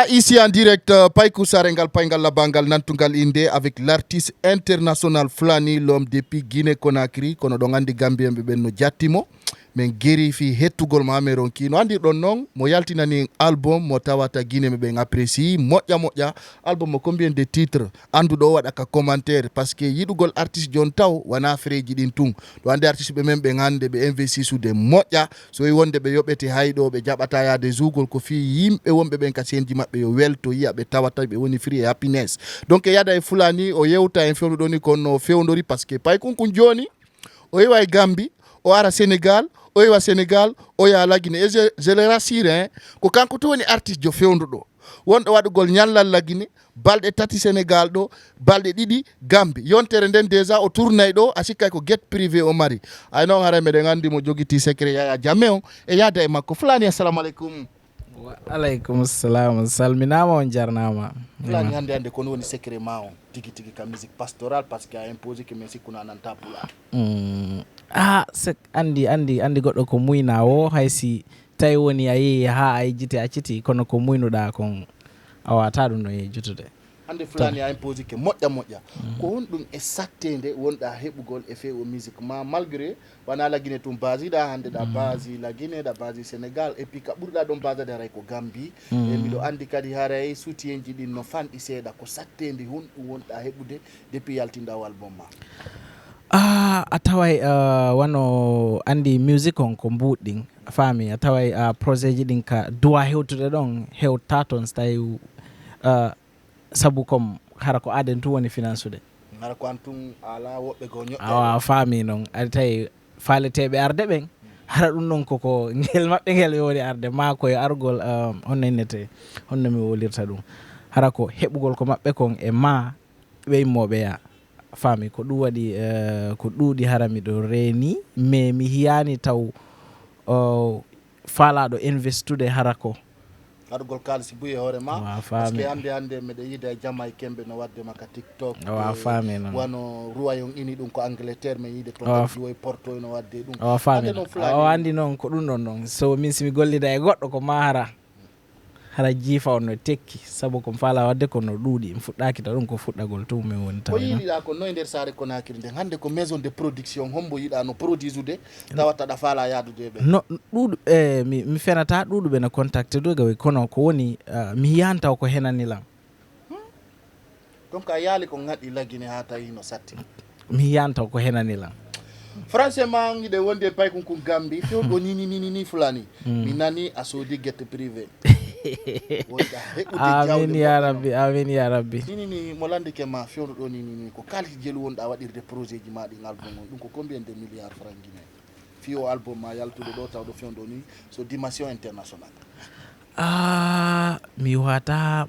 Voilà, ici en direct, Paikou Sarengal Paingal Labangal Nantungal Inde avec l'artiste international Flani, l'homme depuis Guinée-Conakry, kono don andi Gambien be no jattimo. Men geri fi hettugol mameron kino andi don non mo yaltinani album mo tawata Guinée be apprécie moƴƴa album mo combien de titres andu do wada ka commentaire parce que yidugol artiste jon taw wana freji din tung do andi artiste be men be ngande be investi sude moƴƴa so wonde be yobete haydo be jabata yaade zugol ko fi yimbe wonbe ben ka senji mabbe yo welto yi'a be tawata be woni free happiness donc yada e fulani o yewta en fewdo doni kono fewndori parce que pay kun joni o yewa e Gambie o ara Sénégal o yewa Sénégal o ya lagine et je le rassure hein ko kanko to woni artiste jo fewndudo wonɗo waɗugol ñallal lagine balɗe tati Sénégal ɗo balɗe ɗiɗi Gambie yontere nden déjà o tournay ɗo a sikkay ko get privé o mari ay noon hara meɗen andi mo jogiti secret Yaya Jammeh on e yada e makko Fulani assalamu aleykum. Wa aleykum salam salminama on jarnama Fulani hande kono woni secret ma on tigi ka musique pastorale parce que a imposé que mais sikuna nanta pula andi goɗɗo ko muynawo haysi tawi woni a yehi ha a yejjiti acciti kono ko muynuɗa kon a wata ɗum no yejjutude hande Fulani a imposé que moƴƴa ko won ɗum e sattede wonɗa heɓugol e fewo musique ma malgré wana lagine tum basiɗa hande ɗa basi lagine ɗa basi Sénégal et puis ka ɓurɗa ɗon basade haray ko Gambie e miɗo andi kadi haray soutien ji ɗin no fanɗi seeɗa ko sattede ɗum wonɗa heɓude depuis yaltinɗa album ma. A taway wano andi music on ko mbuɗɗin fami a taway projet ji ɗin ka duwa hewtude ɗon hewta toon so tawi sabu comme hara ko aden tu woni finansude hara ko antum ala woɓɓe go ñoƴƴe awa fami noon adi tawi faaleteɓe arde ɓen hara ɗum ɗon koko ngel maɓɓe ngel yowoni arde ma koye argol honno innete honno mi wolirta ɗum hara ko heɓugol ko maɓɓe kon e ma ɓe immoɓe ya fami ko ɗum waɗi ko ɗuuɗi hara miɗo reeni mais mi hiyani taw faalaɗo investude hara ko argol kalisi buye hoore ma parce que hande meɗe yida e jamma e kembe no wadde maka TikTok fami noon wano Royaume Uni ɗum ko Angleterre mais yide toon joyi Porto no wadde ɗum fami o andi noon ko ɗum ɗon noon so min simi gollida e goɗɗo ko ma hara jiifa on no tekki sabu ko faala wadde ko no ɗuuɗi mi fuɗɗaki ta ɗum ko fuɗɗagol tum min woni taw ko yiɗiɗa ko noye nder saare Conakry nden hande ko maison de production hombo yiɗa no produisude tawata ɗa faala yaadude ɓe no ɗuuɗu mi fenata ɗuuɗuɓe no contacté ɗo gawi kono ko woni mi yiyan taw ko henanilam donc a yaali ko ŋaɗi lagine ha tawi no satti mi yiyan taw ko henanilam français ma yiɗe wonde Paykonkun Gambie fewɗo ni Fulani mi nani a soodi guette privé amin ya rabbi ni mo landike ma fewno ɗo ni ko kalki jelu wonɗa waɗirde projet ji ma ɗi album on ɗum ko combien de milliards francs guinéen fi o album ma yaltude ɗo tawɗo fewno ni so dimension international mi wata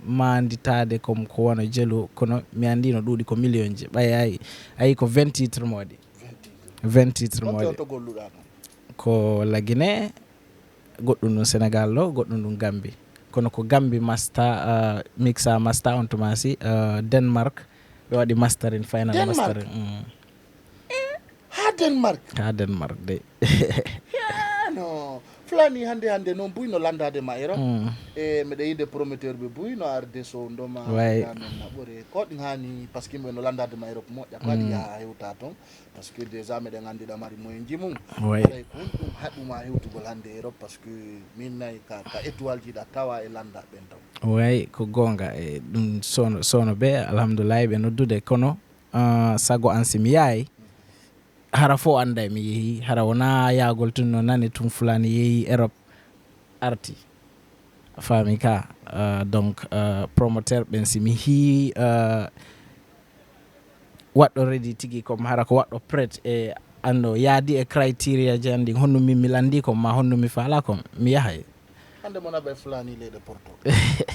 manditade comme ko wona jelu kono mi andi no ɗuuɗi ko million ji ɓay ayi ko 20 titres moɗi 20 titres moɗi to golluɗa ko lagine goɗɗum ɗum Sénégal ɗo goɗɗum ɗum Gambie kono ko Gambie master mixa master on tumasi Denmark ɓe waɗi mastering final mastering ha Denmark de no Fulani hande noon buyno landade ma ero e meɗe yide promoteur ɓe buyno arde so ndoma non naɓore ko ɗin hani par ce que ɓe no landade ma Europe moƴƴa ko waɗi ha hewta toon par ce que déjà meɗen andida mari moyen jimum aray ko ɗum haɗuma hewtugol hande Europe par ce que min nayi ka étoile jiɗa tawa e landa ɓen taw way ko gonga e ɗum sono ɓe alhamdoulillahi ɓe noddude kono sago an simi yayi hara fo anda mi yehi hara wona yaagol tun no nani tum Fulani yehi Europe arti fami ka donc promoteur ɓen simi hi waɗɗo ready tigi comme hara ko waɗɗo prête e ando yaadi e criteria jandi honno mi landi ko ma honno mi faala ko mi yahay hande mo naɓe Fulani leyɗe Porto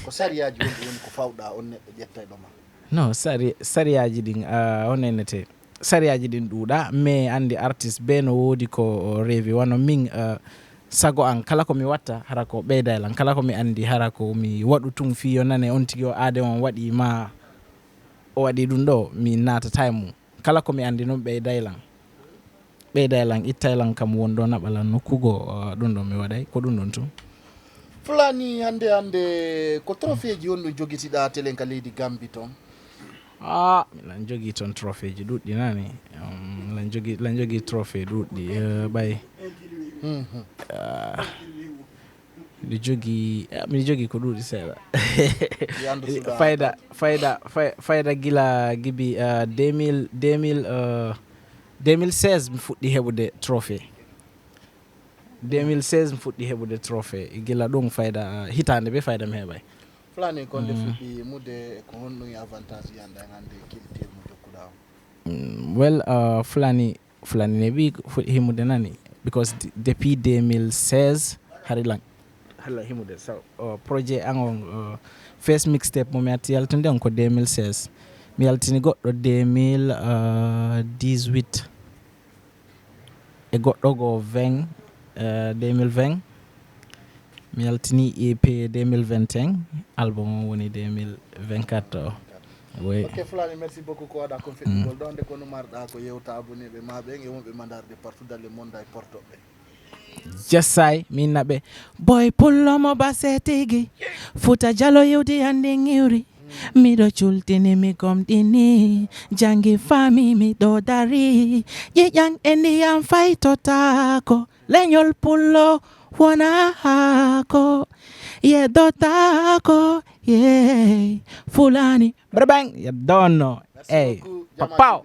ko sariyaji woni ko fawɗa on neɗɗo ƴettay ɗoma non sariyaji ɗin onenete sariyaji ɗin ɗuuɗa mais andi artiste be no woodi ko reewi wano min sago an kala ko mi watta hara ko ɓeydaylan kala ko mi andi hara ko mi waɗu tun fiyo nane on tigi o aade on waɗi ma o waɗi ɗum ɗo mi natata mum kala ko mi andi noon ɓeydaylan ittaylan kam wonɗo naɓalan nokkugo ɗum ɗon mi waɗay ko ɗum ɗon tun Fulani hande ko trophée ji on ɗo jogitiɗa telenka leydi Gambie ton. Milan jogi ton trophée ji ɗuɗɗi nani. Milan jogi trophée ɗuɗɗi ɓay. miɗo jogi ko ɗuɗi seeɗa. fayda gila gibi 2016 mi fuɗɗi heɓude trophée. 2016 mi fuɗɗi heɓude trophée gila ɗum fayda hitande ɓe fayda mi heɓay. Fulani konde fuɗɗi mude ko honɗum e avantage yanda hande kiltir mo jokkuɗa. Well fulani ne ɓi fuɗɗi himude nani because depuis 2016 harilan himude so projet an on first mixtape mo mi atti yaltude on ko 2016 mi yaltini goɗɗo 2018 e goɗɗo go 2020 mi yaltini EP 2021 album on woni 2024 oui. Ok Fulani, merci beaucoup ko waɗa kon feɗɗugol ɗon nde kono marɗa ko yewta abonnéɓe maɓe e wonɓe mandarde partout dans le monde ay portoɓe. Jessay min naɓe boy pullomo basetigi futa jalo yewdi hande ngiwri miɗo cultini mi gomɗini jangi fami miɗo dari ƴiƴan e ndiyam faytotako leñol pullo wona hako yeddotako Fulani brabang yeddono ey papaw.